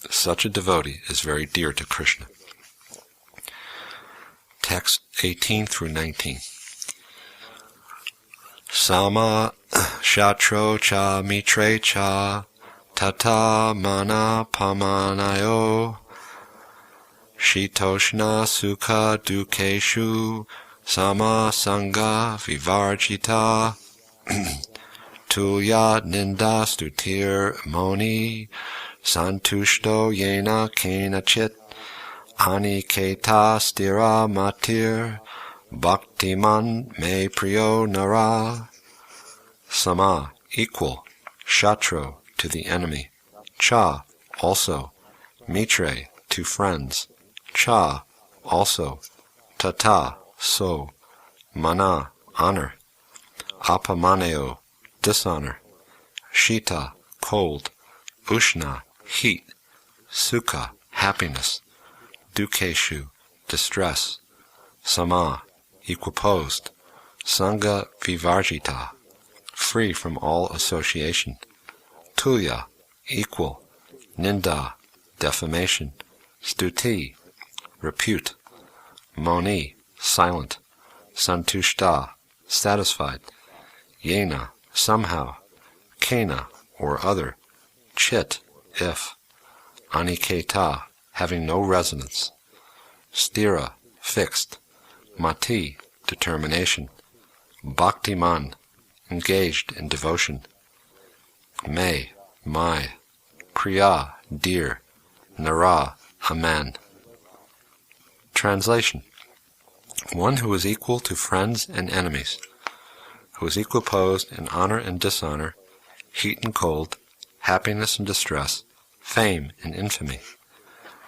Such a devotee is very dear to Krishna. Text 18 through 19. Sama shatro cha mitre cha tata mana pamanayo shitoshna sukha dukeshu sama sangha vivarjita tuya ninda stutir moni santushto yena kenachit aniketa stira matir bhaktiman me priyo nara. Sama, equal. Shatro, to the enemy. Cha, also. Mitre, to friends. Cha, also. Tata, so. Mana, honor. Apamaneo, dishonor. Shita, cold. Ushna, heat. Sukha, happiness. Dukeshu, distress. Sama, equiposed. Sangha vivarjita, free from all association. Tuya, equal. Ninda, defamation. Stuti, repute. Moni, silent. Santushta, satisfied. Yena, somehow. Kena, or other. Chit, if. Aniketa, having no resonance. Stira, fixed. Mati, determination. Bhaktiman, engaged in devotion. Me, my. Priya, dear. Nara, a man. Translation. One who is equal to friends and enemies, who is equiposed in honor and dishonor, heat and cold, happiness and distress, fame and infamy,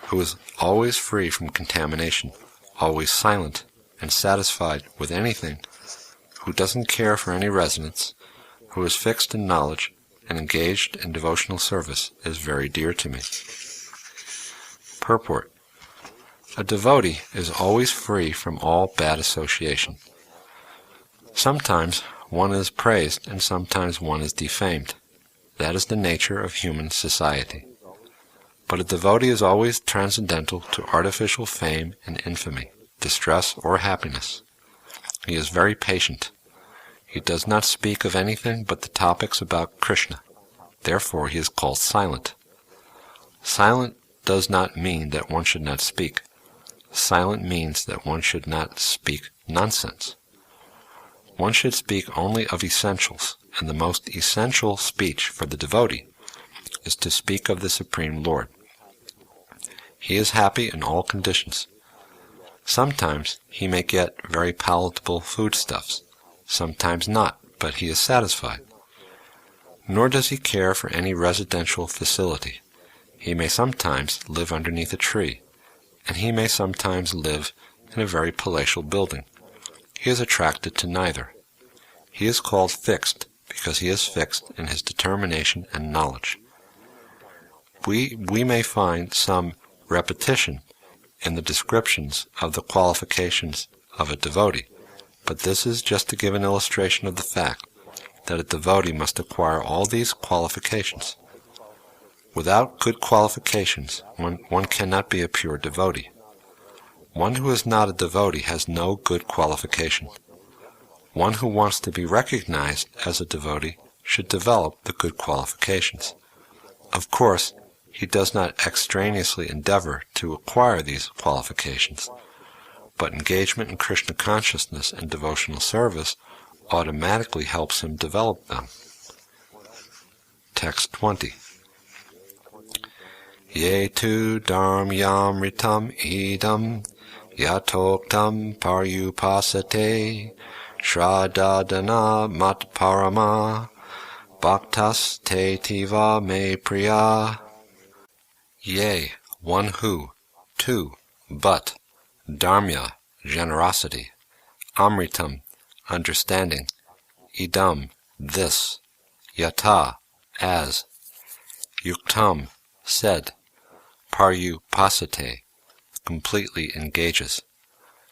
who is always free from contamination, always silent and satisfied with anything, who doesn't care for any resonance, who is fixed in knowledge and engaged in devotional service, is very dear to me. Purport. A devotee is always free from all bad association. Sometimes one is praised and sometimes one is defamed. That is the nature of human society. But a devotee is always transcendental to artificial fame and infamy, distress or happiness. He is very patient. He does not speak of anything but the topics about Krishna. Therefore he is called silent. Silent does not mean that one should not speak. Silent means that one should not speak nonsense. One should speak only of essentials, and the most essential speech for the devotee is to speak of the Supreme Lord. He is happy in all conditions. Sometimes he may get very palatable foodstuffs, sometimes not, but he is satisfied. Nor does he care for any residential facility. He may sometimes live underneath a tree, and he may sometimes live in a very palatial building. He is attracted to neither. He is called fixed because he is fixed in his determination and knowledge. We may find some repetition in the descriptions of the qualifications of a devotee, but this is just to give an illustration of the fact that a devotee must acquire all these qualifications. Without good qualifications, one cannot be a pure devotee. One who is not a devotee has no good qualification. One who wants to be recognized as a devotee should develop the good qualifications. Of course, he does not extraneously endeavor to acquire these qualifications, but engagement in Krishna consciousness and devotional service automatically helps him develop them. Text 20. Ye tu dharmyamritam idam yatoktam paryupasate shradadana matparama bhaktas te tiva me priya. Yea, one who, two, but, dharmya, generosity, amritam, understanding, idam, this, yata, as, yuktam, said, paryupasate, completely engages,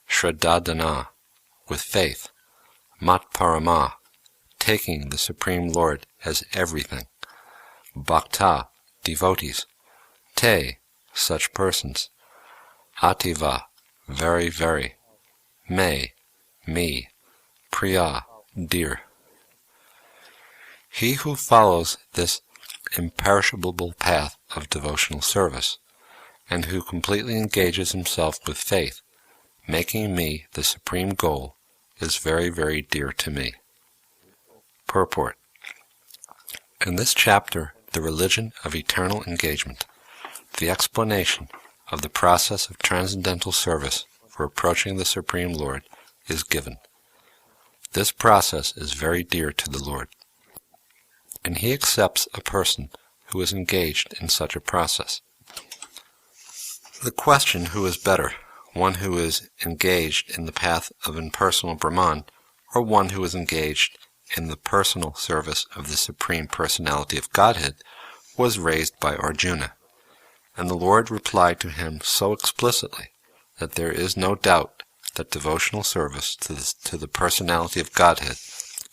shraddadana, with faith, matparama, taking the Supreme Lord as everything, bhakta, devotees, te, such persons, ativa, very, very, me, me, priya, dear. He who follows this imperishable path of devotional service, and who completely engages himself with faith, making me the supreme goal, is very, very dear to me. Purport. In this chapter, the religion of eternal engagement, the explanation of the process of transcendental service for approaching the Supreme Lord is given. This process is very dear to the Lord, and he accepts a person who is engaged in such a process. The question, who is better, one who is engaged in the path of impersonal Brahman, or one who is engaged in the personal service of the Supreme Personality of Godhead, was raised by Arjuna, and the Lord replied to him so explicitly that there is no doubt that devotional service to the Personality of Godhead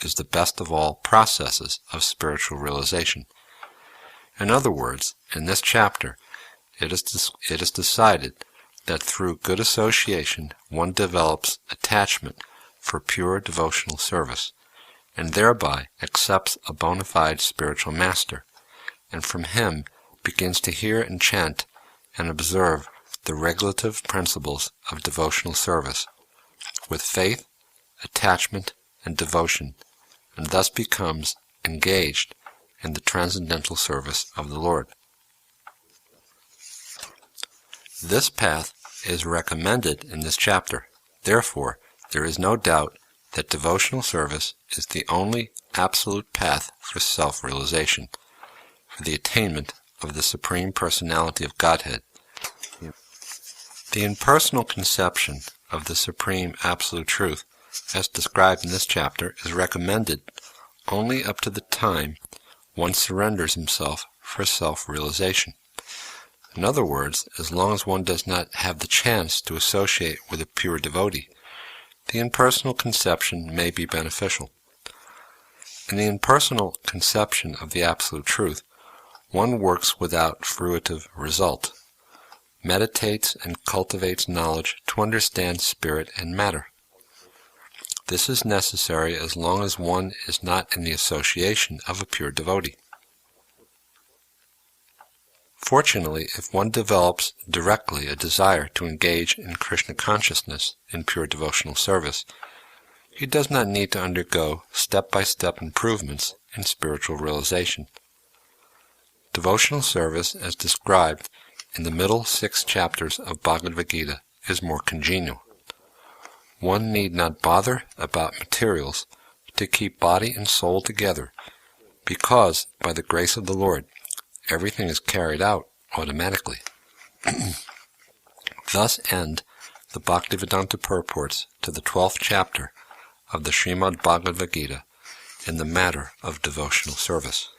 is the best of all processes of spiritual realization. In other words, in this chapter, it is decided that through good association one develops attachment for pure devotional service, and thereby accepts a bona fide spiritual master, and from him begins to hear and chant and observe the regulative principles of devotional service, with faith, attachment, and devotion, and thus becomes engaged in the transcendental service of the Lord. This path is recommended in this chapter. Therefore, there is no doubt that devotional service is the only absolute path for self-realization, for the attainment of the Supreme Personality of Godhead. The impersonal conception of the Supreme Absolute Truth, as described in this chapter, is recommended only up to the time one surrenders himself for self-realization. In other words, as long as one does not have the chance to associate with a pure devotee, the impersonal conception may be beneficial. In the impersonal conception of the Absolute Truth, one works without fruitive result, meditates and cultivates knowledge to understand spirit and matter. This is necessary as long as one is not in the association of a pure devotee. Fortunately, if one develops directly a desire to engage in Krishna consciousness in pure devotional service, he does not need to undergo step-by-step improvements in spiritual realization. Devotional service, as described in the middle 6 chapters of Bhagavad-gītā, is more congenial. One need not bother about materials to keep body and soul together, because, by the grace of the Lord, everything is carried out automatically. Thus end the Bhaktivedanta purports to the 12th chapter of the Srimad-Bhagavatam, in the matter of devotional service.